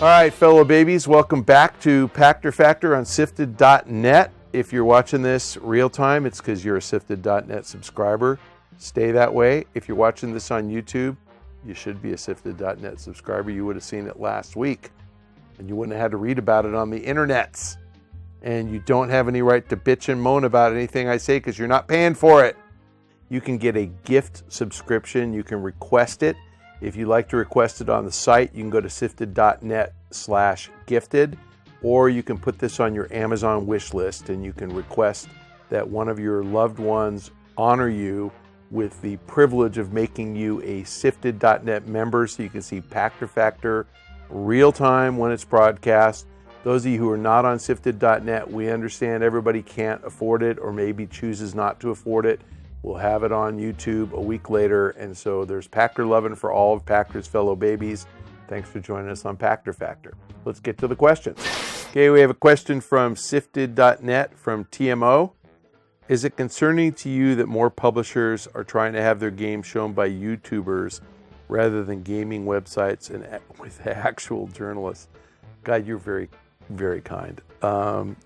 All right, fellow babies, welcome back to Pachter Factor on SIFTD.net. If you're watching this real time, it's because you're a SIFTD.net subscriber. Stay that way. If you're watching this on YouTube, you should be a SIFTD.net subscriber. You would have seen it last week, and you wouldn't have had to read about it on the internets. And you don't have any right to bitch and moan about anything I say because you're not paying for it. You can get a gift subscription. You can request it. If you'd like to request it on the site, you can go to siftd.net/gifted, or you can put this on your Amazon wish list and you can request that one of your loved ones honor you with the privilege of making you a siftd.net member so you can see Pachter Factor real time when it's broadcast. Those of you who are not on siftd.net, we understand everybody can't afford it or maybe chooses not to afford it. We'll have it on YouTube a week later, and so there's Pachter loving for all of Pachter's fellow babies. Thanks for joining us on Pachter Factor. Let's get to the questions. Okay, we have a question from SIFTD.net from TMO. Is it concerning to you that more publishers are trying to have their games shown by YouTubers rather than gaming websites and with actual journalists? God, you're very, very kind. And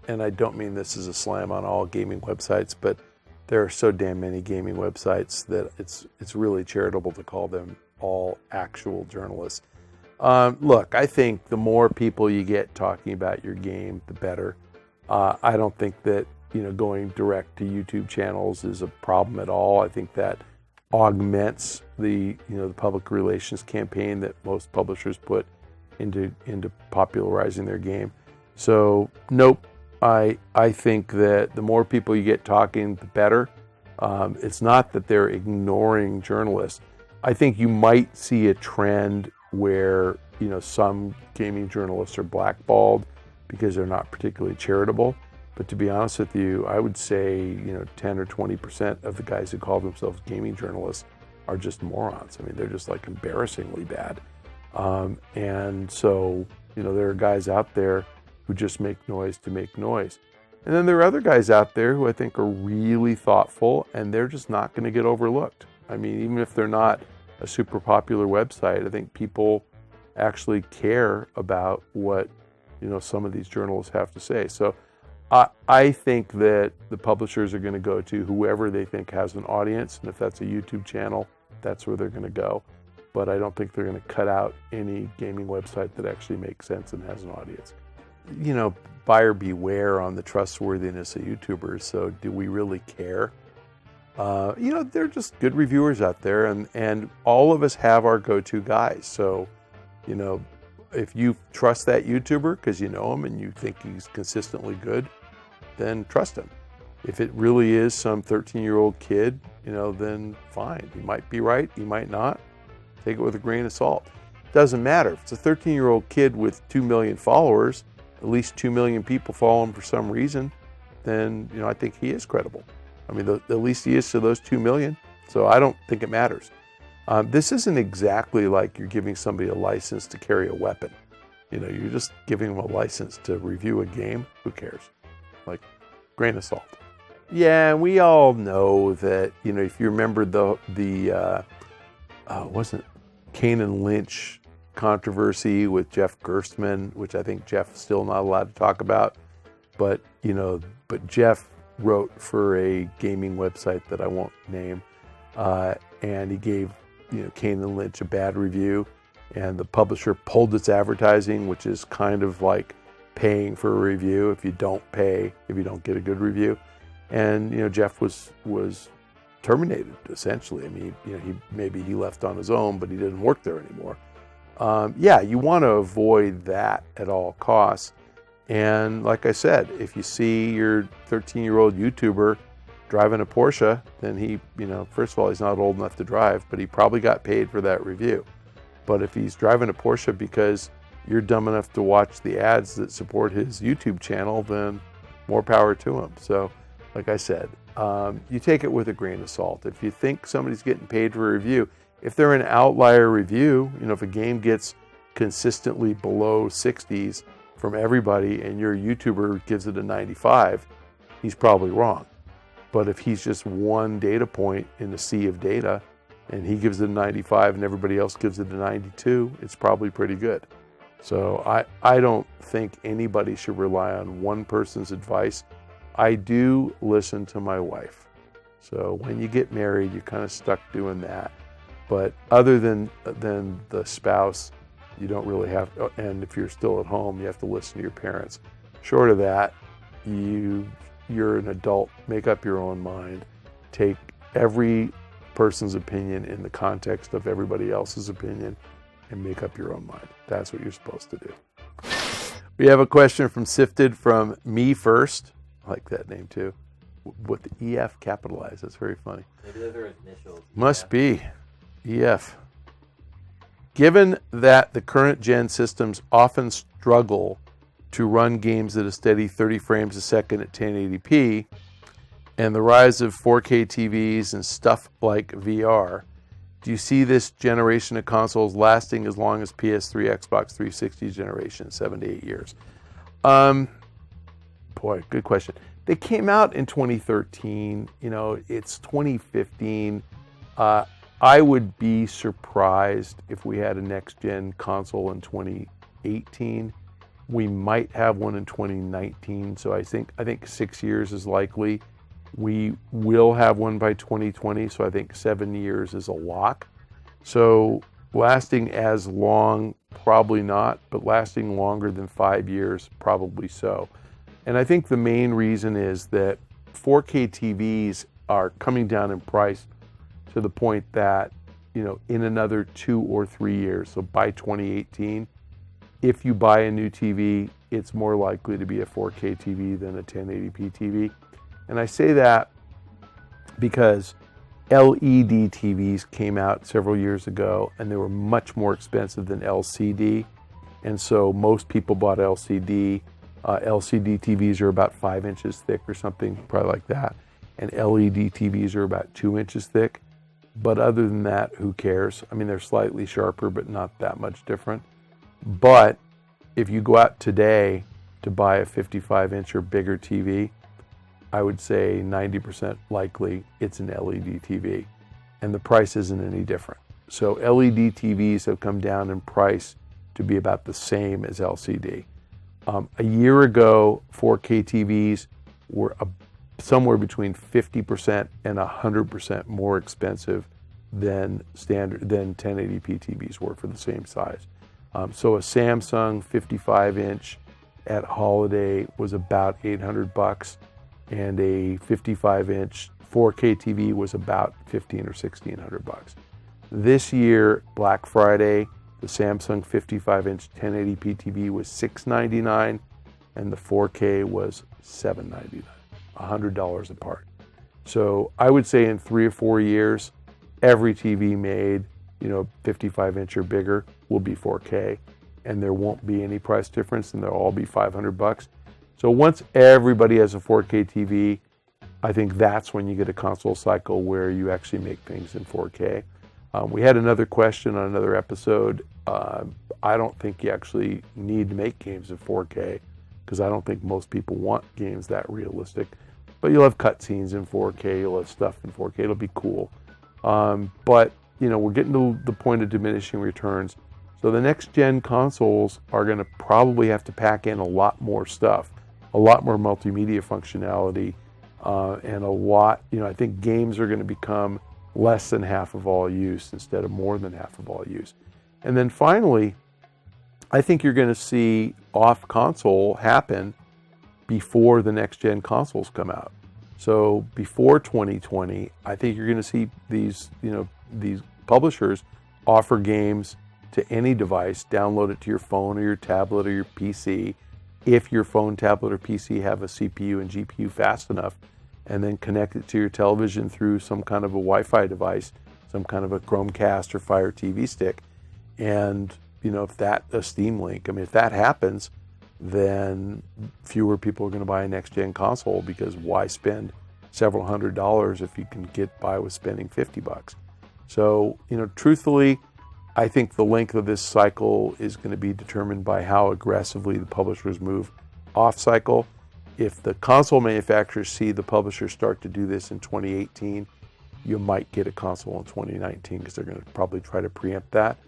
I don't mean this as a slam on all gaming websites, but there are so damn many gaming websites that it's really charitable to call them all actual journalists. Look, I think the more people you get talking about your game, the better. I don't think that going direct to YouTube channels is a problem at all. I think that augments the the public relations campaign that most publishers put into popularizing their game. So nope. I think that the more people you get talking, the better. It's not that they're ignoring journalists. I think you might see a trend where some gaming journalists are blackballed because they're not particularly charitable. But to be honest with you, I would say 10 or 20% of the guys who call themselves gaming journalists are just morons. I mean, they're just like embarrassingly bad. And so there are guys out there who just make noise to make noise. And then there are other guys out there who I think are really thoughtful and they're just not going to get overlooked. I mean, even if they're not a super popular website, I think people actually care about what some of these journalists have to say. So I think that the publishers are going to go to whoever they think has an audience, and if that's a YouTube channel, that's where they're going to go. But I don't think they're going to cut out any gaming website that actually makes sense and has an audience. Buyer beware on the trustworthiness of YouTubers. So do we really care? They're just good reviewers out there, and all of us have our go-to guys. So, if you trust that YouTuber because you know him and you think he's consistently good, then trust him. If it really is some 13-year-old kid, then fine. He might be right, he might not. Take it with a grain of salt. Doesn't matter. If it's a 13-year-old kid with 2 million followers, at least 2 million people follow him for some reason, then I think he is credible. I mean, at least he is to those 2 million. So I don't think it matters. This isn't exactly like you're giving somebody a license to carry a weapon. You're just giving them a license to review a game. Who cares? Like, grain of salt. Yeah, we all know that, if you remember wasn't Kane Lynch controversy with Jeff Gerstmann, which I think Jeff's still not allowed to talk about, but Jeff wrote for a gaming website that I won't name, and he gave Kane Lynch a bad review, and the publisher pulled its advertising, which is kind of like paying for a review if you don't get a good review, and Jeff was terminated essentially. I mean, he left on his own, but he didn't work there anymore. You want to avoid that at all costs. And like I said, if you see your 13-year-old YouTuber driving a Porsche, then he, first of all, he's not old enough to drive, but he probably got paid for that review. But if he's driving a Porsche because you're dumb enough to watch the ads that support his YouTube channel, then more power to him. So, like I said, you take it with a grain of salt. If you think somebody's getting paid for a review, if they're an outlier review, if a game gets consistently below 60s from everybody and your YouTuber gives it a 95, he's probably wrong. But if he's just one data point in the sea of data and he gives it a 95 and everybody else gives it a 92, it's probably pretty good. So I don't think anybody should rely on one person's advice. I do listen to my wife. So when you get married, you're kind of stuck doing that. But other than the spouse, you don't really have, and if you're still at home, you have to listen to your parents. Short of that, you're an adult, make up your own mind, take every person's opinion in the context of everybody else's opinion, and make up your own mind. That's what you're supposed to do. We have a question from SIFTD from Me First. I like that name too. With the EF capitalized, that's very funny. Maybe those are initials. Must be. EF. Given that the current gen systems often struggle to run games at a steady 30 frames a second at 1080p, and the rise of 4K TVs and stuff like VR, do you see this generation of consoles lasting as long as PS3, Xbox 360 generation, 7 to 8 years? Boy, good question. They came out in 2013. It's 2015. I would be surprised if we had a next-gen console in 2018. We might have one in 2019, so I think 6 years is likely. We will have one by 2020, so I think 7 years is a lock. So lasting as long, probably not, but lasting longer than 5 years, probably so. And I think the main reason is that 4K TVs are coming down in price to the point that, in another 2 or 3 years, so by 2018, if you buy a new TV, it's more likely to be a 4K TV than a 1080p TV. And I say that because LED TVs came out several years ago, and they were much more expensive than LCD. And so most people bought LCD. LCD TVs are about 5 inches thick or something, probably like that. And LED TVs are about 2 inches thick. But other than that, who cares? I mean, they're slightly sharper, but not that much different. But if you go out today to buy a 55-inch or bigger TV, I would say 90% likely it's an LED TV. And the price isn't any different. So LED TVs have come down in price to be about the same as LCD. A year ago, 4K TVs were somewhere between 50% and 100% more expensive than 1080p TVs were for the same size. So a Samsung 55-inch at holiday was about $800, and a 55-inch 4K TV was about $1,500 or $1,600. This year, Black Friday, the Samsung 55-inch 1080p TV was $699, and the 4K was $799, $100 apart. So I would say in 3 or 4 years, every TV made, 55-inch or bigger will be 4K, and there won't be any price difference, and they'll all be $500. So once everybody has a 4K TV, I think that's when you get a console cycle where you actually make things in 4K. We had another question on another episode. I don't think you actually need to make games in 4K, because I don't think most people want games that realistic. But you'll have cutscenes in 4K, you'll have stuff in 4K, it'll be cool. But we're getting to the point of diminishing returns. So the next gen consoles are going to probably have to pack in a lot more stuff, a lot more multimedia functionality, and a lot, I think games are going to become less than half of all use instead of more than half of all use. And then finally, I think you're going to see off console happen before the next gen consoles come out. So before 2020, I think you're going to see these publishers offer games to any device, download it to your phone or your tablet or your PC, if your phone, tablet, or PC have a CPU and GPU fast enough, and then connect it to your television through some kind of a Wi-Fi device, some kind of a Chromecast or Fire TV stick. And, if a Steam Link, if that happens, then fewer people are going to buy a next-gen console, because why spend several $100s if you can get by with spending $50? So, truthfully, I think the length of this cycle is going to be determined by how aggressively the publishers move off cycle. If the console manufacturers see the publishers start to do this in 2018, you might get a console in 2019, because they're going to probably try to preempt that.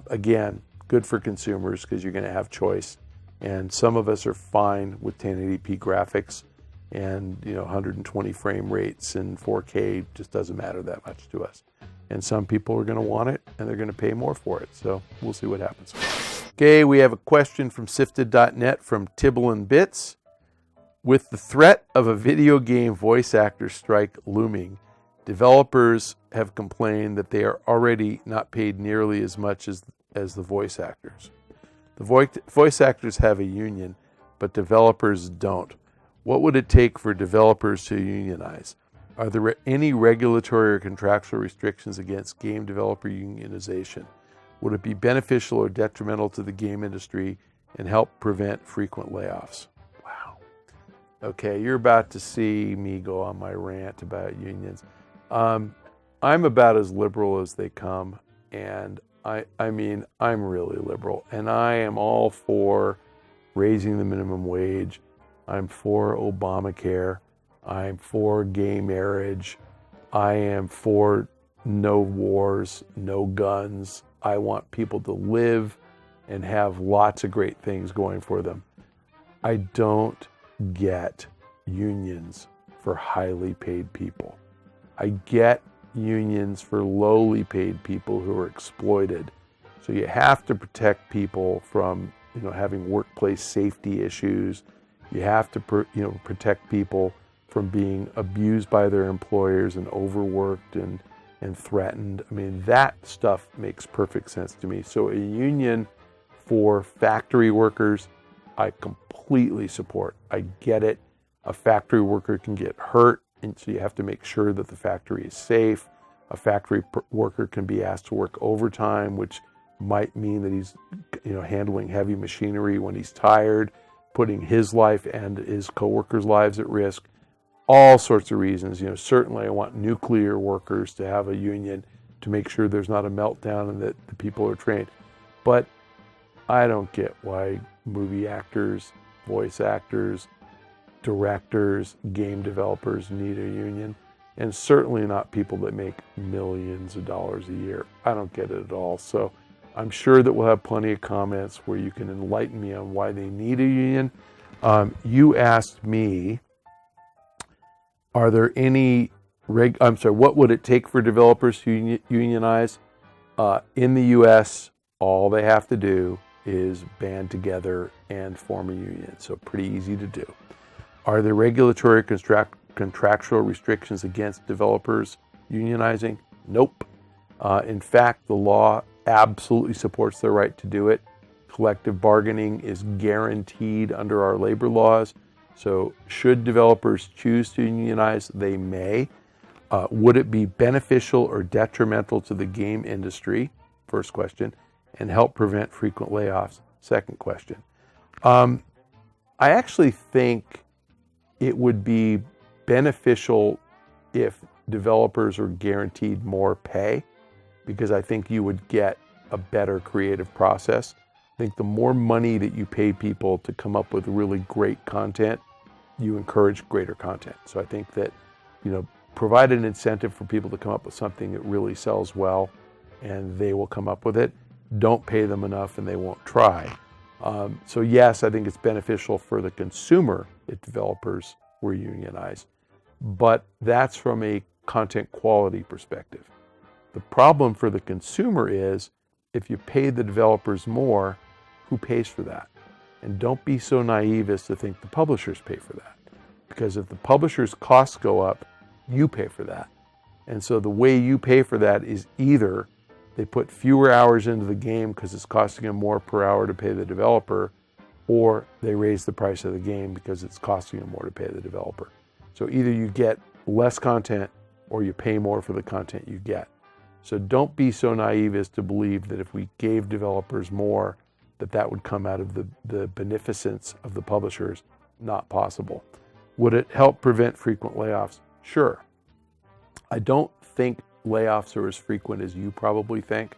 Again, good for consumers because you're going to have choice. And some of us are fine with 1080p graphics and 120 frame rates and 4K just doesn't matter that much to us. And some people are going to want it and they're going to pay more for it. So we'll see what happens. Okay, we have a question from SIFTD.net from Tibble and Bits. With the threat of a video game voice actor strike looming, developers have complained that they are already not paid nearly as much as the voice actors. The voice actors have a union, but developers don't. What would it take for developers to unionize? Are there any regulatory or contractual restrictions against game developer unionization? Would it be beneficial or detrimental to the game industry and help prevent frequent layoffs? Wow. Okay, you're about to see me go on my rant about unions. I'm about as liberal as they come, and I mean, I'm really liberal, and I am all for raising the minimum wage. I'm for Obamacare. I'm for gay marriage. I am for no wars, no guns. I want people to live and have lots of great things going for them. I don't get unions for highly paid people. I get unions for lowly paid people who are exploited. So you have to protect people from, having workplace safety issues. You have to, protect people from being abused by their employers and overworked and threatened. I mean, that stuff makes perfect sense to me. So a union for factory workers, I completely support. I get it. A factory worker can get hurt, and so you have to make sure that the factory is safe. A factory worker can be asked to work overtime, which might mean that he's, handling heavy machinery when he's tired, putting his life and his coworkers' lives at risk. All sorts of reasons. Certainly I want nuclear workers to have a union to make sure there's not a meltdown and that the people are trained. But I don't get why movie actors, voice actors, directors, game developers need a union, and certainly not people that make millions of dollars a year. I don't get it at all. So I'm sure that we'll have plenty of comments where you can enlighten me on why they need a union. You asked me, are there any, what would it take for developers to unionize? In the US, all they have to do is band together and form a union. So pretty easy to do. Are there regulatory contractual restrictions against developers unionizing? Nope. In fact, the law absolutely supports their right to do it. Collective bargaining is guaranteed under our labor laws. So should developers choose to unionize, they may. Would it be beneficial or detrimental to the game industry? First question. And help prevent frequent layoffs? Second question. I actually think it would be beneficial if developers are guaranteed more pay, because I think you would get a better creative process. I think the more money that you pay people to come up with really great content, you encourage greater content. So I think that, provide an incentive for people to come up with something that really sells well, and they will come up with it. Don't pay them enough and they won't try. So yes, I think it's beneficial for the consumer if developers were unionized, but that's from a content quality perspective. The problem for the consumer is if you pay the developers more, who pays for that? And don't be so naive as to think the publishers pay for that. Because if the publishers' costs go up, you pay for that. And so the way you pay for that is either they put fewer hours into the game because it's costing them more per hour to pay the developer, or they raise the price of the game because it's costing them more to pay the developer. So either you get less content or you pay more for the content you get. So don't be so naive as to believe that if we gave developers more, that would come out of the beneficence of the publishers. Not possible. Would it help prevent frequent layoffs? Sure. I don't think layoffs are as frequent as you probably think.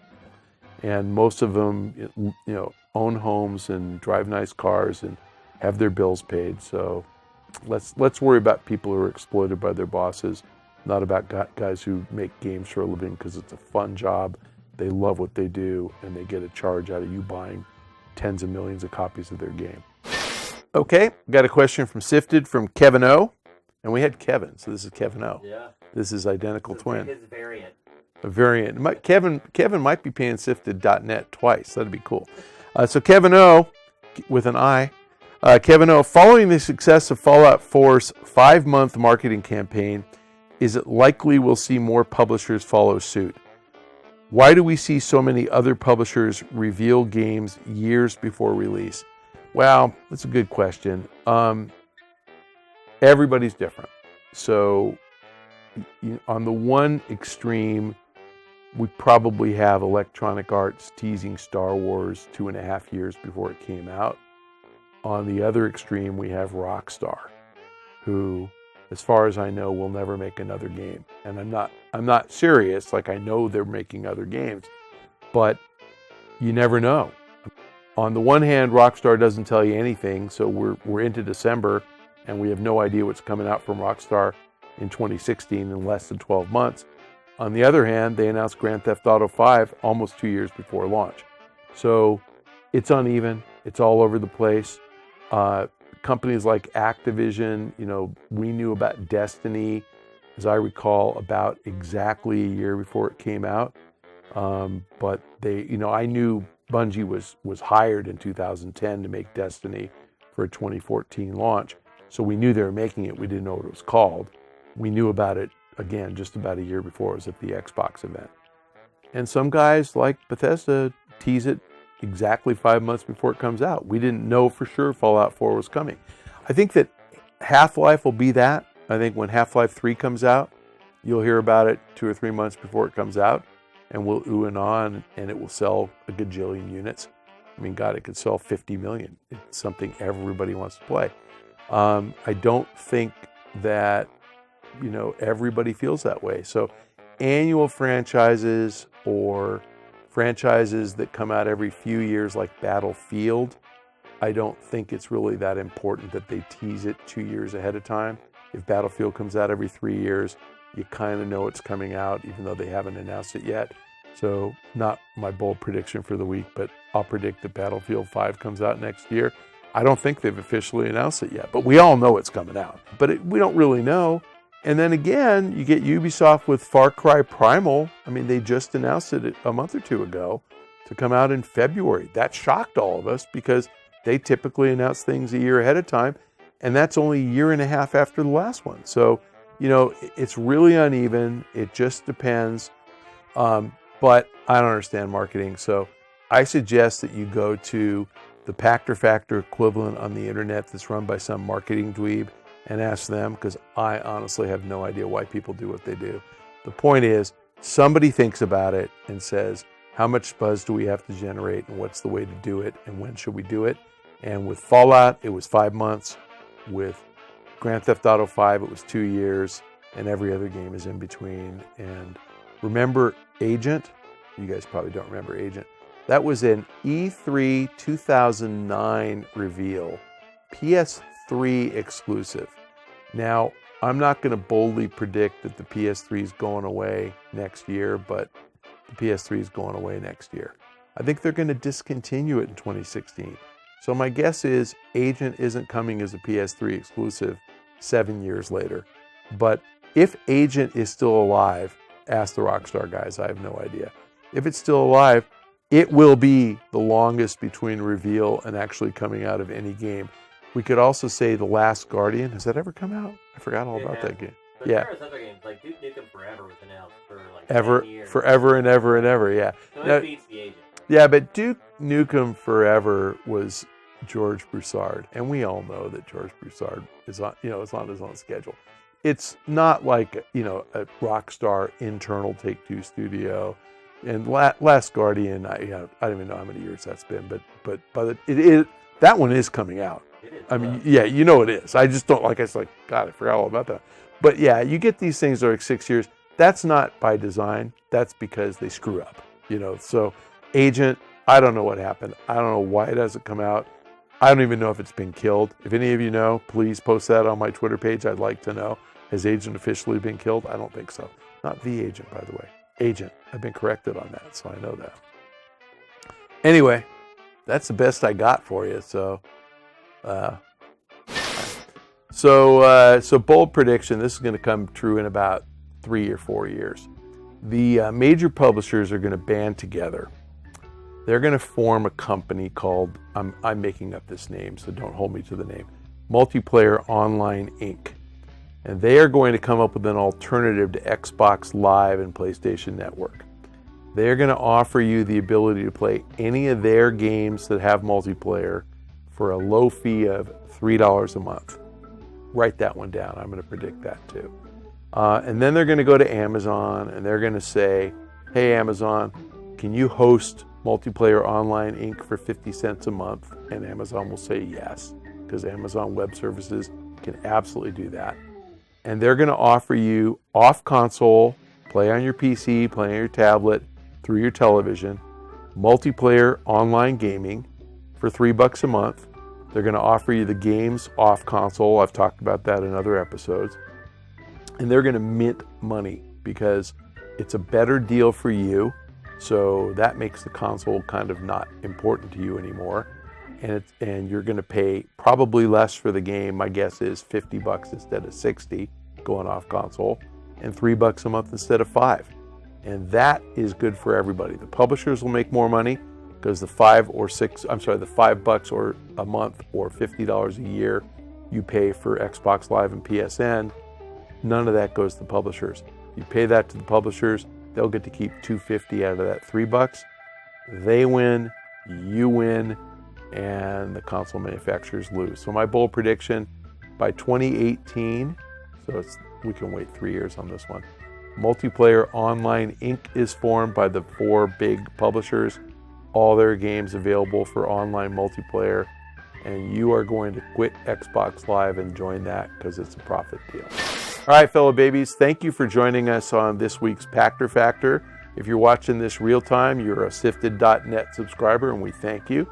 And most of them, own homes and drive nice cars and have their bills paid. So let's worry about people who are exploited by their bosses, not about guys who make games for a living because it's a fun job they love what they do, and they get a charge out of you buying tens of millions of copies of their game. Okay, got a question from SIFTD from Kevin O. And we had Kevin, so this is Kevin O. Yeah. This is identical twin. His variant. A variant. Kevin might be paying SIFTD.net twice. That'd be cool. So Kevin O, with an I. Kevin O, following the success of Fallout 4's 5-month marketing campaign, is it likely we'll see more publishers follow suit? Why do we see so many other publishers reveal games years before release? Well, that's a good question. Everybody's different. So on the one extreme, we probably have Electronic Arts teasing Star Wars 2.5 years before it came out. On the other extreme, we have Rockstar, who, as far as I know, will never make another game. And I'm not serious, like I know they're making other games, but you never know. On the one hand, Rockstar doesn't tell you anything, so we're into December and we have no idea what's coming out from Rockstar in 2016 in less than 12 months. On the other hand, they announced Grand Theft Auto 5 almost 2 years before launch. So it's uneven, it's all over the place. Companies like Activision, we knew about Destiny, as I recall, about exactly a year before it came out. But I knew Bungie was hired in 2010 to make Destiny for a 2014 launch. So we knew they were making it. We didn't know what it was called. We knew about it, again, just about a year before. It was at the Xbox event. And some guys like Bethesda tease it exactly 5 months before it comes out. We didn't know for sure Fallout 4 was coming. I think that Half-Life will be that. I think when Half-Life 3 comes out, you'll hear about it 2 or 3 months before it comes out, and we'll ooh and on, and it will sell a gajillion units. I mean, God, it could sell 50 million. It's something everybody wants to play. I don't think that, everybody feels that way. So annual franchises or franchises that come out every few years like Battlefield, I don't think it's really that important that they tease it 2 years ahead of time. If Battlefield comes out every 3 years, you kind of know it's coming out, even though they haven't announced it yet. So not my bold prediction for the week, but I'll predict that Battlefield 5 comes out next year. I don't think they've officially announced it yet, but we all know it's coming out. But we don't really know. And then again, you get Ubisoft with Far Cry Primal. I mean, they just announced it a month or two ago to come out in February. That shocked all of us because they typically announce things a year ahead of time, and that's only a year and a half after the last one. So, it's really uneven. It just depends. But I don't understand marketing. So I suggest that you go to the Pachter Factor equivalent on the internet that's run by some marketing dweeb and ask them, because I honestly have no idea why people do what they do. The point is, somebody thinks about it and says, how much buzz do we have to generate and what's the way to do it and when should we do it? And with Fallout, it was 5 months. With Grand Theft Auto 5, it was 2 years, and every other game is in between. And remember Agent? You guys probably don't remember Agent. That was an E3 2009 reveal, PS3 exclusive. Now, I'm not going to boldly predict that the PS3 is going away next year, but the PS3 is going away next year. I think they're going to discontinue it in 2016. So my guess is Agent isn't coming as a PS3 exclusive 7 years later. But if Agent is still alive, ask the Rockstar guys, I have no idea. If it's still alive, it will be the longest between reveal and actually coming out of any game. We could also say The Last Guardian. Has that ever come out? I forgot all about that game. But yeah. There are other games, like Duke Nukem Forever was announced for like 10 years. Forever and ever and ever, yeah. So it beats the Agent. Yeah, but Duke Nukem Forever was George Broussard, and we all know that George Broussard is on, is on his own schedule. It's not like, a Rockstar internal Take-Two studio. And Last Guardian, I don't even know how many years that's been, but that one is coming out. It is. I mean, yeah, it is. I just don't God, I forgot all about that. But yeah, you get these things that are like 6 years. That's not by design. That's because they screw up. So Agent, I don't know what happened. I don't know why it hasn't come out. I don't even know if it's been killed. If any of you know, please post that on my Twitter page. I'd like to know. Has Agent officially been killed? I don't think so. Not the Agent, by the way. agent. I've been corrected on that, so I know that. Anyway, that's the best I got for you. So bold prediction, this is going to come true in about 3 or 4 years. The major publishers are going to band together. They're going to form a company called, I'm making up this name, so don't hold me to the name, Multiplayer Online Inc. And they are going to come up with an alternative to Xbox Live and PlayStation Network. They're going to offer you the ability to play any of their games that have multiplayer for a low fee of $3 a month. Write that one down. I'm going to predict that too. And then they're going to go to Amazon and they're going to say, hey, Amazon, can you host Multiplayer Online Inc. for 50 cents a month? And Amazon will say yes, because Amazon Web Services can absolutely do that. And they're going to offer you off console, play on your PC, play on your tablet, through your television, multiplayer online gaming for $3 a month. They're going to offer you the games off console. I've talked about that in other episodes. And they're going to mint money because it's a better deal for you. So that makes the console kind of not important to you anymore. And you're going to pay probably less for the game. My guess is $50 instead of $60 going off console, and $3 a month instead of $5. And that is good for everybody. The publishers will make more money because the $5 or a month or $50 a year you pay for Xbox Live and PSN, none of that goes to the publishers. You pay that to the publishers, they'll get to keep $2.50 out of that $3. They win, you win, and the console manufacturers lose. So my bold prediction, by 2018, we can wait 3 years on this one, Multiplayer Online Inc. is formed by the 4 big publishers, all their games available for online multiplayer, and you are going to quit Xbox Live and join that because it's a profit deal. All right, fellow babies, thank you for joining us on this week's Pachter Factor. If you're watching this real time, you're a SIFTD.net subscriber, and we thank you.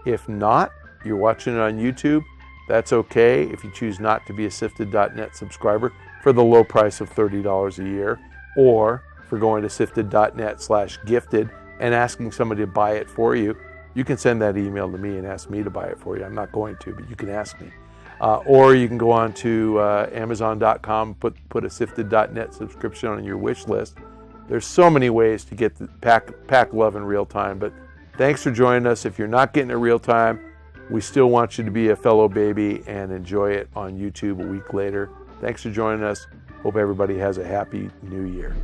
If not, you're watching it on YouTube, that's okay if you choose not to be a SIFTD.net subscriber for the low price of $30 a year, or for going to SIFTD.net/gifted and asking somebody to buy it for you. You can send that email to me and ask me to buy it for you. I'm not going to, but you can ask me. Or you can go on to Amazon.com, put a SIFTD.net subscription on your wish list. There's so many ways to get the Pack Love in real time, but thanks for joining us. If you're not getting it real time, we still want you to be a fellow baby and enjoy it on YouTube a week later. Thanks for joining us. Hope everybody has a happy new year.